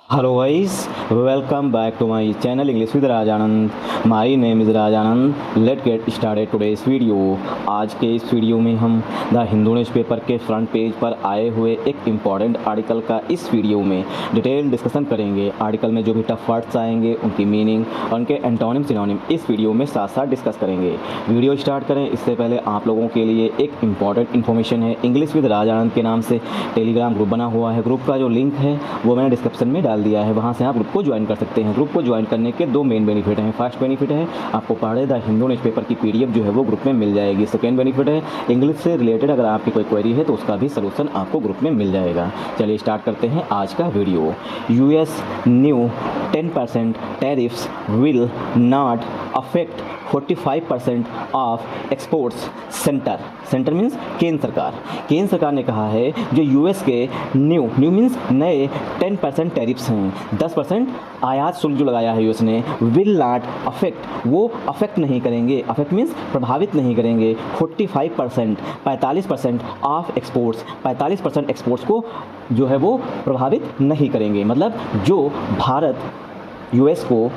Hello guys, welcome back to my channel English with Rajanand. My name is Rajanand. Let get started today's video. आज के इस video में हम the Hindu newspaper के front page पर आए हुए एक इम्पॉर्टेंट आर्टिकल का इस वीडियो में डिटेल डिस्कशन करेंगे। आर्टिकल में जो भी टफ वर्ड्स आएंगे उनकी मीनिंग और उनके एंटोनिम सिनोनिम इस वीडियो में साथ साथ डिस्कस करेंगे। वीडियो स्टार्ट करें इससे पहले आप लोगों के लिए एक इम्पॉर्टेंट इन्फॉर्मेशन है। इंग्लिश विद राजानंद के नाम से टेलीग्राम ग्रुप बना हुआ है। ग्रुप का जो लिंक है वो मैंने डिस्क्रिप्शन में डाल दिया है, वहाँ से आप ग्रुप को ज्वाइन कर सकते हैं। ग्रुप को ज्वाइन करने के दो मेन बेनिफिट हैं। फर्स्ट बेनिफिट है आपको पढ़े द हिंदू न्यूज़पेपर की पीडीएफ जो है वो ग्रुप में मिल जाएगी। सेकेंड बेनिफिट है इंग्लिश से रिलेटेड अगर आपकी कोई क्वेरी है तो उसका भी सलूशन आपको ग्रुप में मिल जाएगा। चलिए स्टार्ट करते हैं आज का video. US new 10% tariffs will not affect 45% of exports. Centre means केंद्र सरकार। केंद्र सरकार ने कहा है जो यूएस के न्यू मीन्स नए 10% टैरिफ्स हैं, 10% आयात शुल्क जो लगाया है यूएस ने, विल नॉट अफेक्ट, वो अफेक्ट नहीं करेंगे, अफेक्ट मीन्स प्रभावित नहीं करेंगे, 45% ऑफ एक्सपोर्ट्स, 45% एक्सपोर्ट्स को जो है वो प्रभावित नहीं करेंगे। मतलब जो भारत यूएस को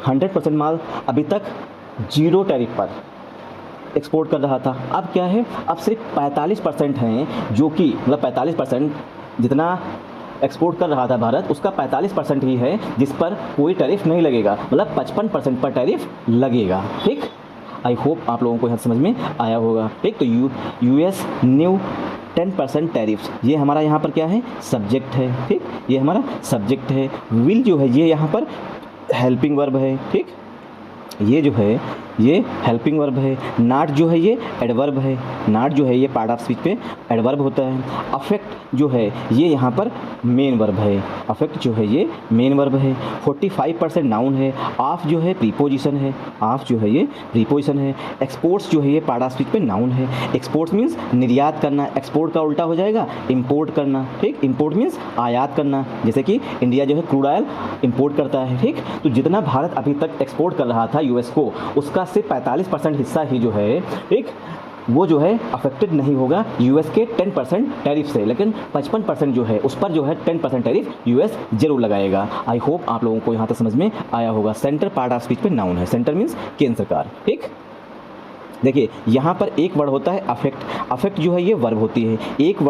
100% माल अभी तक जीरो टैरिफ पर एक्सपोर्ट कर रहा था, अब क्या है, अब सिर्फ 45% हैं जो कि मतलब 45% जितना एक्सपोर्ट कर रहा था भारत उसका 45% ही है जिस पर कोई टैरिफ नहीं लगेगा, मतलब 55% पर टैरिफ लगेगा। ठीक, आई होप आप लोगों को यहाँ समझ में आया होगा। ठीक, तो यूएस न्यू 10% टैरिफ्स, ये हमारा यहाँ पर क्या है, सब्जेक्ट है। ठीक, ये हमारा सब्जेक्ट है। विल जो है ये यहाँ पर हेल्पिंग वर्ब है। ठीक, ये जो है ये हेल्पिंग वर्ब है। नॉट जो है ये एडवर्ब है। नॉट जो है ये पार्ट ऑफ स्पीच पे एडवर्ब होता है। अफेक्ट जो है ये यहाँ पर मेन वर्ब है। अफेक्ट जो है ये मेन वर्ब है। 45% नाउन है। ऑफ जो है प्रीपोजिशन है। ऑफ जो है ये प्रीपोजिशन है। एक्सपोर्ट्स जो है ये पार्ट ऑफ स्पीच पे नाउन है। एक्सपोर्ट्स मीन्स निर्यात करना। एक्सपोर्ट का उल्टा हो जाएगा इम्पोर्ट करना। ठीक, इम्पोर्ट मीन्स आयात करना, जैसे कि इंडिया जो है क्रूड ऑयल इम्पोर्ट करता है। ठीक, तो जितना भारत अभी तक एक्सपोर्ट कर रहा था यूएस को उसका सिर्फ 45% हिस्सा ही जो है, ठीक, वो जो है अफेक्टेड नहीं होगा यूएस के 10% टैरिफ से, लेकिन 55% जो है उस पर जो है 10% टैरिफ यूएस जरूर लगाएगा। आई होप आप लोगों को यहाँ तक समझ में आया होगा। सेंटर पार्ट ऑफ स्पीच पे नाउन है। सेंटर मीन्स केंद्र सरकार। ठीक, देखिए यहाँ पर एक वर्ड होता है अफेक्ट। अफेक्ट जो है ये वर्ब होती है। एक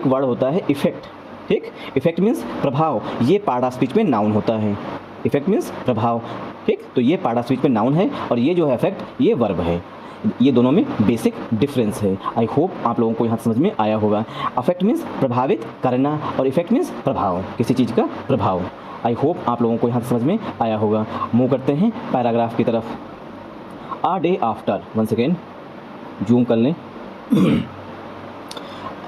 वर्ड होता है इफेक्ट। ठीक, इफेक्ट मीन्स प्रभाव, ये पार्ट ऑफ स्पीच में नाउन होता है। इफेक्ट मीन्स प्रभाव। ठीक, तो ये पार्ट ऑफ स्पीच में नाउन है और ये जो है इफेक्ट ये वर्ब है। ये दोनों में बेसिक डिफरेंस है। आई होप आप लोगों को यहाँ समझ में आया होगा। अफेक्ट मीन्स प्रभावित करना और इफेक्ट मीन्स प्रभाव, किसी चीज़ का प्रभाव। आई होप आप लोगों को यहाँ समझ में आया होगा। मूव करते हैं पैराग्राफ की तरफ। A day after, one second zoom कर लें।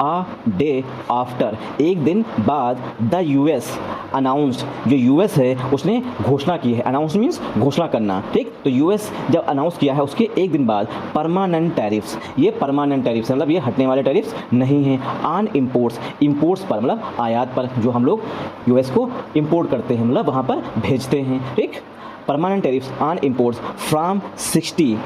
अ डे आफ्टर, एक दिन बाद, द यूएस अनाउंस्ड, जो यूएस है उसने घोषणा की है। अनाउंस मीन्स घोषणा करना। ठीक, तो यूएस जब अनाउंस किया है उसके एक दिन बाद परमानेंट टैरिफ्स, ये परमानेंट टैरिफ्स मतलब ये हटने वाले टैरिफ्स नहीं हैं। ऑन इम्पोर्ट्स, इम्पोर्ट्स पर मतलब आयात पर, जो हम लोग यूएस को इम्पोर्ट करते हैं मतलब वहाँ पर भेजते हैं। ठीक, permanent tariffs on imports from 60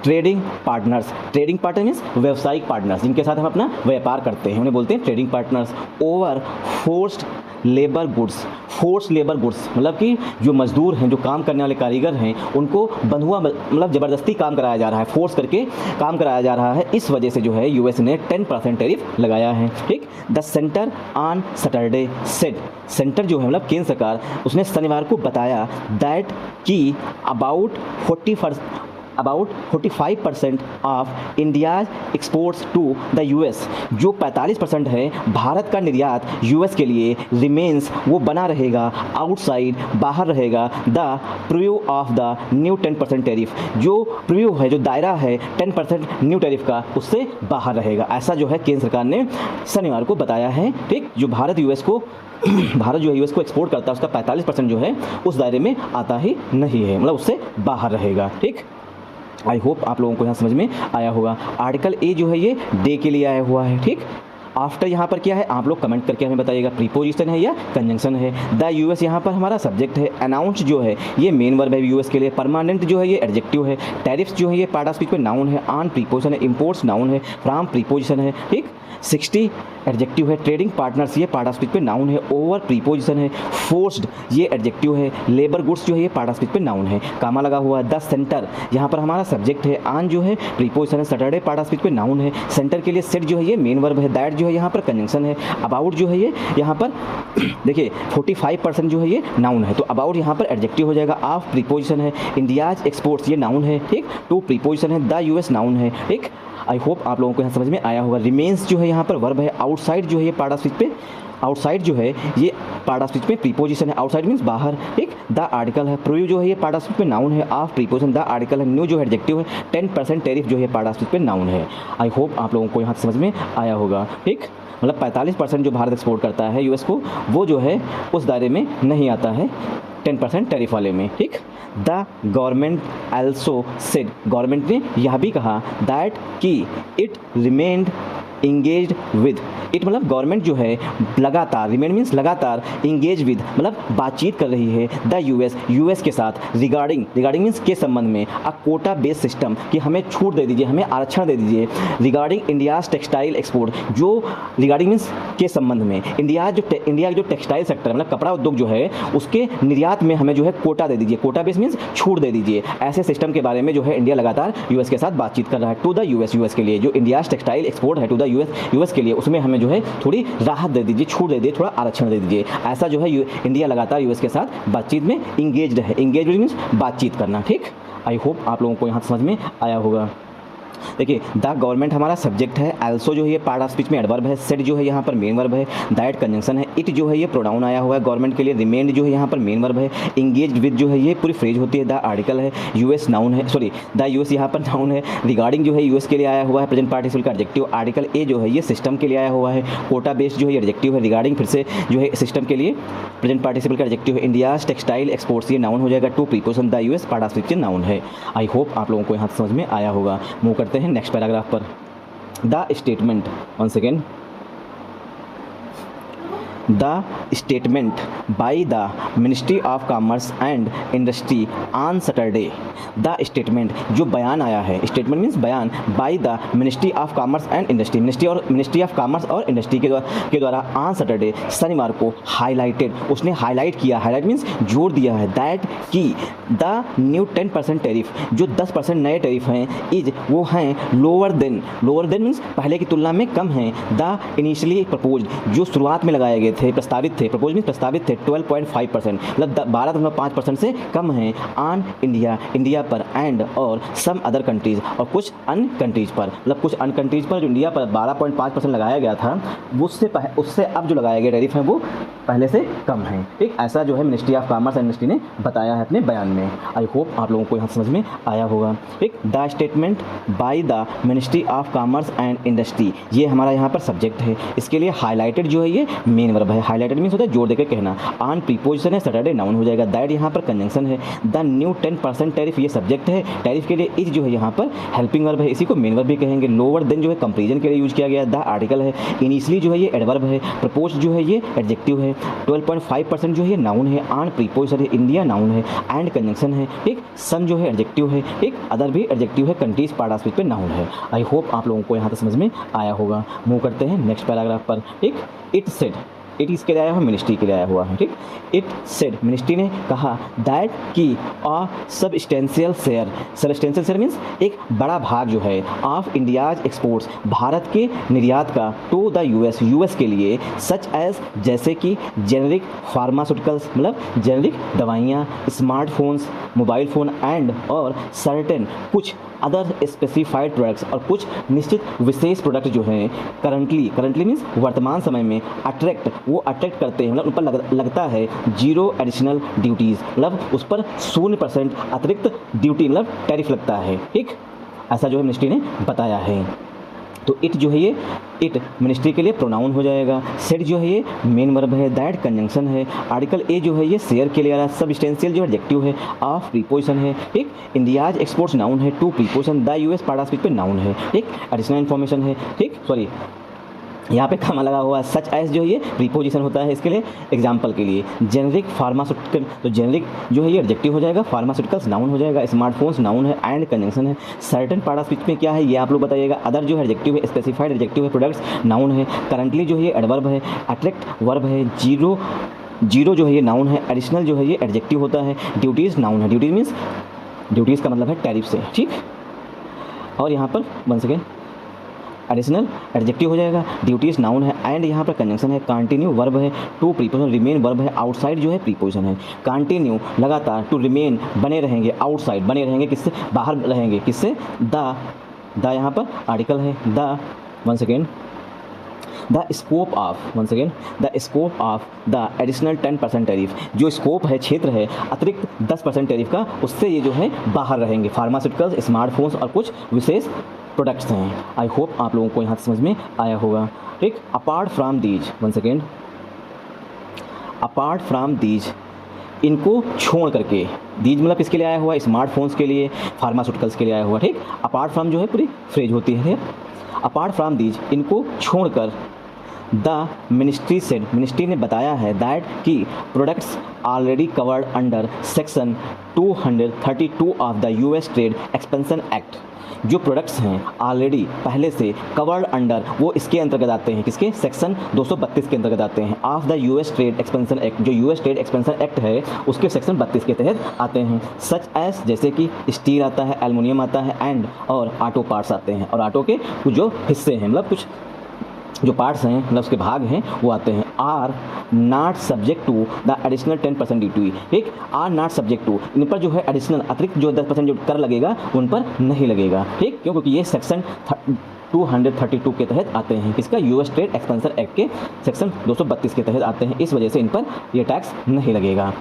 trading partners. Trading partner means व्यावसायिक पार्टनर्स, जिनके साथ हम अपना व्यापार करते हैं उन्हें बोलते हैं trading partners. Over forced labour goods, force labour goods मतलब कि जो मजदूर हैं, जो काम करने वाले कारीगर हैं, उनको बंधुआ मतलब ज़बरदस्ती काम कराया जा रहा है, फोर्स करके काम कराया जा रहा है। इस वजह से जो है यूएस ने 10% टैरिफ लगाया है। ठीक, the centre on Saturday said, centre जो है मतलब केंद्र सरकार, उसने शनिवार को बताया दैट कि about 45% of India's exports to the US, जो 45% है भारत का निर्यात यूएस के लिए, रिमेन्स वो बना रहेगा, आउटसाइड बाहर रहेगा, the preview of the new 10% tariff, जो प्रीव्यू है, जो दायरा है 10% न्यू टैरिफ का, उससे बाहर रहेगा। ऐसा जो है केंद्र सरकार ने शनिवार को बताया है। ठीक, जो भारत जो है यूएस को एक्सपोर्ट करता है उसका 45% जो है उस दायरे में आता ही नहीं है, मतलब उससे बाहर रहेगा। ठीक, आई होप आप लोगों को यहाँ समझ में आया होगा। आर्टिकल ए जो है ये डे के लिए आया हुआ है। ठीक, आफ्टर यहाँ पर क्या है, आप लोग कमेंट करके हमें बताइएगा, प्रीपोजिशन है या कंजंक्शन है। द यूएस यहाँ पर हमारा सब्जेक्ट है। अनाउंस जो है ये मेन वर्ब है यूएस के लिए। परमानेंट जो है ये एडजेक्टिव है। टैरिफ्स जो है ये पार्ट ऑफ स्पीच पे नाउन है। ऑन प्रीपोजिशन है। इंपोर्ट्स नाउन है। फ्रॉम प्रीपोजिशन है, ठीक। 60 एडजेक्टिव है। ट्रेडिंग पार्टनर्स ये पार्ट ऑफ स्पीच पे नाउन है। ओवर प्रीपोजिशन है। फोर्स्ड ये एडजेक्टिव है। लेबर गुड्स जो है ये पार्ट ऑफ स्पीच पे नाउन है। कामा लगा हुआ है। द सेंटर यहाँ पर हमारा सब्जेक्ट है। ऑन जो है प्रीपोजिशन है। सैटरडे पार्ट ऑफ स्पीच पे नाउन है। सेंटर के लिए सेट जो है ये मेन वर्ब है। दैट जो है यहाँ पर कंजंक्शन है। अबाउट जो है ये यहाँ पर देखिए 45% जो है ये नाउन है, तो अबाउट यहाँ पर एडजेक्टिव हो जाएगा। ऑफ प्रीपोजिशन है। इंडियाज एक्सपोर्ट्स ये नाउन है, ठीक। टू प्रीपोजिशन है। द यूएस नाउन है, ठीक। आई होप आप लोगों को यहाँ समझ में आया होगा। रिमेन्स जो है यहाँ पर वर्ब है। आउटसाइड जो है ये पार्ट ऑफ स्पीच पे, आउटसाइड जो है ये पार्ट ऑफ स्पीच में प्रीपोजिशन है। आउटसाइड मीन्स बाहर, ठीक। द आर्टिकल है। प्रोव्यू जो है ये पार्ट ऑफ स्पीच पे नाउन है। ऑफ प्रीपोजिशन द आर्टिकल है। न्यू जो है एडजेक्टिव है। 10% टैरिफ जो है पार्ट ऑफ स्पीच पे नाउन है। आई होप आप लोगों को यहाँ समझ में आया होगा, ठीक। मतलब 45% जो भारत एक्सपोर्ट करता है यूएस को, वो जो है उस दायरे में नहीं आता है 10% टैरिफ वाले में, ठीक। The government also said, government ने यह भी कहा दैट कि it remained engage with, it मतलब गवर्नमेंट जो है लगातार, रिमेन मीन्स लगातार, इंगेज विद मतलब बातचीत कर रही है द यूएस के साथ रिगार्डिंग मीन्स के संबंध में अ कोटा बेस्ड सिस्टम, कि हमें छूट दे दीजिए, हमें आरक्षण दे दीजिए। रिगार्डिंग इंडियाज टेक्सटाइल एक्सपोर्ट, जो रिगार्डिंग मीन्स के संबंध में इंडिया जो टेक्सटाइल सेक्टर मतलब कपड़ा उद्योग जो है उसके निर्यात में हमें जो है कोटा दे दीजिए। कोटा बेस्ड मीन्स छूट दे दीजिए। ऐसे सिस्टम के बारे में जो है इंडिया लगातार यूएस के साथ बातचीत कर रहा है। टू द यूएस के लिए जो इंडियाज टेक्सटाइल एक्सपोर्ट है टू द यूएस के लिए, उसमें हमें जो है थोड़ी राहत दे दीजिए, छूट दे दीजिए, थोड़ा आरक्षण दे दीजिए। ऐसा जो है इंडिया लगातार यूएस के साथ बातचीत में इंगेज्ड है। इंगेज मीन्स बातचीत करना, ठीक। आई होप आप लोगों को यहाँ समझ में आया होगा। देखिए द गवर्नमेंट हमारा सब्जेक्ट है। आल्सो जो है ये पार्ट ऑफ स्पीच में एडवर्ब है। सेड जो है यहाँ पर मेन वर्ब है। दैट कंजंक्शन है। इट जो है ये प्रोनाउन आया हुआ है गवर्नमेंट के लिए। रिमेन्ड जो है यहाँ पर मेन वर्ब है। इंगेज्ड विद जो है ये पूरी फ्रेज होती है। द आर्टिकल है। यूएस नाउन है, सॉरी द यूएस यहाँ पर नाउन है। रिगार्डिंग जो है यूएस के लिए आया हुआ है प्रेजेंट पार्टिसिपल का एडजेक्टिव। आर्टिकल ए जो है ये सिस्टम के लिए आया हुआ है। कोटा बेस्ड जो है एडजेक्टिव है। रिगार्डिंग फिर से जो है सिस्टम के लिए प्रेजेंट पार्टिसिपल का एडजेक्टिव है। इंडियाज टेक्सटाइल एक्सपोर्ट्स ये नाउन हो जाएगा। To preposition the US part of speech noun है। आई होप आप लोगों को यहाँ समझ में आया होगा। मूव करते हैं नेक्स्ट पैराग्राफ पर। The statement, one second, the statement by the ministry of commerce and industry on Saturday. The statement जो बयान आया है, स्टेटमेंट मीन्स बयान, by the ministry of commerce and industry, ministry of commerce और industry के द्वारा on Saturday शनिवार को हाईलाइटेड, उसने हाईलाइट किया, हाईलाइट मीन्स जोर दिया है, दैट कि द न्यू 10% टैरिफ, जो 10% नए टैरिफ हैं, इज वो हैं लोअर देन मीन्स पहले की तुलना में कम हैं। द इनिशियली प्रपोज जो शुरुआत में लगाए गए थे, प्रस्तावित थे, प्रपोज मीन्स प्रस्तावित थे 12.5% मतलब 12.5% से कम हैं ऑन इंडिया पर एंड और सम अदर कंट्रीज, और कुछ अन्य कंट्रीज पर, मतलब कुछ अन्य कंट्रीज पर जो इंडिया पर 12.5% लगाया गया था उससे अब जो लगाए गए टैरिफ हैं वो पहले से कम हैं, ठीक। ऐसा जो है ministry of commerce and industry ने बताया है अपने बयान में। आई होप आप लोगों को यहाँ समझ में आया होगा, ठीक। The statement by the ministry of commerce and industry, ये हमारा यहाँ पर सब्जेक्ट है। इसके लिए हाईलाइटेड जो है ये मेन वर्ब है। हाईलाइटेड मीन्स होता है जोर देकर कहना। ऑन प्रीपोजिशन है, सैटरडे नाउन हो जाएगा। दैट यहाँ पर कंजंक्शन है। द न्यू 10% टैरिफ ये सब्जेक्ट है। टैरिफ के लिए इज जो है यहाँ पर हेल्पिंग वर्ब है, इसी को मेन वर्ब भी कहेंगे। लोअर देन जो है कंपेरिजन के लिए यूज किया गया। द आर्टिकल है। इनिशियली जो है ये एडवर्ब है। प्रपोज जो है ये एडजेक्टिव है। 12.5% जो है नाउन है। ऑन प्रीपोजिशन है, इंडिया नाउन है। एंड कंजंक्शन है, एक सन जो है एडजेक्टिव है, एक अदर भी एडजेक्टिव है। कंट्रीज पार्ट ऑफ स्पीच पे नाउन है। आई होप आप लोगों को यहाँ तक समझ में आया होगा। मूव करते हैं नेक्स्ट पैराग्राफ पर। एक इट सेड, इट इसके लिए आया हुआ, मिनिस्ट्री के लिए आया हुआ है, ठीक। इट सेड मिनिस्ट्री ने कहा दैट कि अ सबस्टेंशियल शेयर मीन्स एक बड़ा भाग जो है ऑफ इंडियाज एक्सपोर्ट्स भारत के निर्यात का टू द यूएस के लिए, सच एज जैसे कि जेनरिक फार्मास्यूटिकल्स मतलब जेनरिक दवाइयाँ, स्मार्टफोन्स मोबाइल फ़ोन एंड और सर्टेन कुछ अदर स्पेसिफाइड प्रोडक्ट्स और कुछ निश्चित विशेष प्रोडक्ट जो हैं करंटली मीन्स वर्तमान समय में अट्रैक्ट करते हैं, मतलब उन पर लगता है जीरो एडिशनल ड्यूटीज़, मतलब उस पर 0% अतिरिक्त ड्यूटी मतलब टैरिफ लगता है, ठीक। ऐसा जो है मिनिस्ट्री ने बताया है। तो इट जो है ये इट मिनिस्ट्री के लिए प्रोनाउन हो जाएगा। सेड जो है ये मेन वर्ब है। दैट कंजंक्शन है। आर्टिकल ए जो है ये शेयर के लिए आ रहा है। सबस्टेंशियल जो एडजेक्टिव है। ऑफ प्रीपोजिशन है, एक इंडियाज एक्सपोर्ट्स नाउन है। To preposition the US part of speech पे नाउन है। एक एडिशनल इन्फॉर्मेशन है, ठीक, सॉरी यहाँ पे कमा लगा हुआ है सच एज जो है ये प्रीपोजिशन होता है इसके लिए। एग्जाम्पल के लिए जेनरिक फार्मास्यूटिकल, तो जेनरिक जो है ये एडजेक्टिव हो जाएगा, फार्मास्यूटिकल्स नाउन हो जाएगा, स्मार्टफोन्स नाउन है एंड कंजंक्शन है। सर्टेन पार्ट ऑफ स्पीच में क्या है ये आप लोग बताइएगा। अदर जो है एडजेक्टिव है, स्पेसिफाइड एडजेक्टिव है, प्रोडक्ट्स नाउन है, करंटली जो है ये एडवर्ब है, अट्रैक्ट वर्ब है, जीरो जो है ये नाउन है, एडिशनल जो है ये एडजेक्टिव होता है, ड्यूटीज़ नाउन है। ड्यूटीज़ मीन्स ड्यूटीज़ का मतलब है टैरिफ से, ठीक। और यहाँ पर वन सेकेंड एडिशनल एडजेक्टिव हो जाएगा, ड्यूटीज नाउन है एंड यहाँ पर कंजंक्शन है, कंटिन्यू वर्ब है, टू प्रीपोजिशन, रिमेन वर्ब है, आउटसाइड जो है प्रीपोजिशन है। कंटिन्यू लगातार, टू रिमेन बने रहेंगे, आउटसाइड बने रहेंगे किससे, बाहर रहेंगे किससे, द यहाँ पर आर्टिकल है, the one second the scope of one second the scope of the additional 10% tariff, जो स्कोप है, क्षेत्र है अतिरिक्त 10% टैरिफ का, उससे ये जो है बाहर रहेंगे। फार्मास्यूटिकल्स, स्मार्टफोन्स और कुछ विशेष प्रोडक्ट्स हैं। आई होप आप लोगों को यहाँ समझ में आया होगा, ठीक। Apart from these one second apart from these, इनको छोड़ करके, दीज मतलब किसके लिए आया हुआ, स्मार्टफोन्स के लिए, फार्मास्यूटिकल्स के लिए आया हुआ, ठीक। अपार्ट फ्राम जो है पूरी फ्रेज होती है। अपार्ट फ्राम दीज, इनको छोड़कर, द मिनिस्ट्री सेड, मिनिस्ट्री ने बताया है दैट कि products already covered under section 232 of the US trade expansion act, जो प्रोडक्ट्स हैं ऑलरेडी पहले से कवर्ड अंडर, वो इसके अंतर्गत आते हैं, किसके, सेक्शन 232 के अंतर्गत आते हैं, of the US trade expansion act, जो यूएस ट्रेड एक्सपेंशन एक्ट है उसके सेक्शन 32 के तहत आते हैं। सच एज, जैसे कि स्टील आता है, एल्युमिनियम आता है, एंड और ऑटो पार्ट्स आते हैं, और ऑटो के कुछ जो हिस्से हैं, मतलब कुछ जो पार्ट्स हैं, मतलब उसके भाग हैं, वो आते हैं। Are not subject to the additional 10% duty, ठीक। आर नॉट सब्जेक्ट टू, इन पर जो है एडिशनल अतिरिक्त जो 10% जो कर लगेगा उन पर नहीं लगेगा, ठीक। क्यों, क्योंकि ये सेक्शन 232 के तहत आते हैं, किसका, यूएस ट्रेड एक्सपेंशन एक्ट के सेक्शन 232 के तहत आते हैं, इस वजह से इन पर ये टैक्स नहीं लगेगा।